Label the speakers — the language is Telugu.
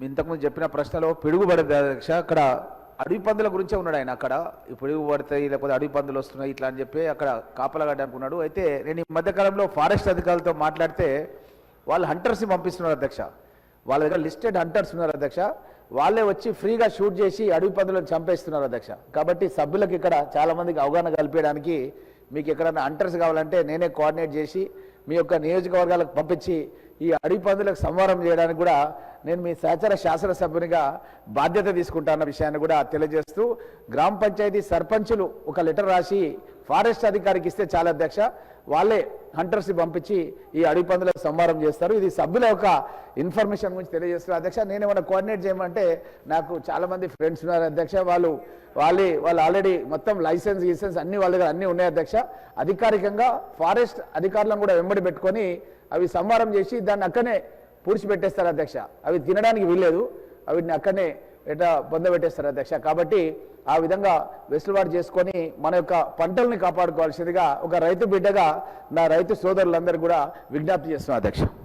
Speaker 1: ఇంతకుముందు చెప్పిన ప్రశ్నలో పిడుగుపడదు అధ్యక్ష. అక్కడ అడవి పందుల గురించే ఉన్నాడు ఆయన. అక్కడ పిడుగు పడతాయి లేకపోతే అడవి పందులు వస్తున్నాయి ఇట్లా అని చెప్పి అక్కడ కాపలాగడ్డానికి ఉన్నాడు. అయితే నేను ఈ మధ్యకాలంలో ఫారెస్ట్ అధికారులతో మాట్లాడితే వాళ్ళు హంటర్స్ని పంపిస్తున్నారు అధ్యక్ష. వాళ్ళ దగ్గర లిస్టెడ్ హంటర్స్ ఉన్నారు అధ్యక్ష. వాళ్ళే వచ్చి ఫ్రీగా షూట్ చేసి అడవి పందులను చంపేస్తున్నారు అధ్యక్ష. కాబట్టి సభ్యులకు ఇక్కడ చాలామందికి అవగాహన కల్పించడానికి మీకు ఎక్కడైనా హంటర్స్ కావాలంటే నేనే కోఆర్డినేట్ చేసి మీ యొక్క నియోజకవర్గాలకు పంపించి ఈ అడవి పందులకు సంహారం చేయడానికి కూడా నేను మీ సహచర శాసనసభ్యునిగా బాధ్యత తీసుకుంటాన్న విషయాన్ని కూడా తెలియజేస్తూ గ్రామ పంచాయతీ సర్పంచులు ఒక లెటర్ రాసి ఫారెస్ట్ అధికారికి ఇస్తే చాలా అధ్యక్ష. వాళ్ళే హంటర్స్ని పంపించి ఈ అడవి పందులకు సంహారం చేస్తారు. ఇది సభ్యుల యొక్క ఇన్ఫర్మేషన్ గురించి తెలియజేస్తున్నారు అధ్యక్ష. నేను ఏమైనా కోఆర్డినేట్ చేయమంటే నాకు చాలామంది ఫ్రెండ్స్ ఉన్నారు అధ్యక్ష. వాళ్ళు ఆల్రెడీ మొత్తం లైసెన్స్ అన్ని వాళ్ళ దగ్గర అన్నీ ఉన్నాయి అధ్యక్ష. అధికారికంగా ఫారెస్ట్ అధికారులను కూడా వెంబడి పెట్టుకొని అవి సంహారం చేసి దాన్ని అక్కడనే పూడ్చిపెట్టేస్తారు అధ్యక్ష. అవి తినడానికి వీల్లేదు, వీటిని అక్కడనే ఎట్లా పొందబెట్టేస్తారు అధ్యక్ష. కాబట్టి ఆ విధంగా వెసులుబాటు చేసుకొని మన యొక్క పంటల్ని కాపాడుకోవాల్సిందిగా ఒక రైతు బిడ్డగా నా రైతు సోదరులందరూ కూడా విజ్ఞప్తి చేస్తున్నాను అధ్యక్ష.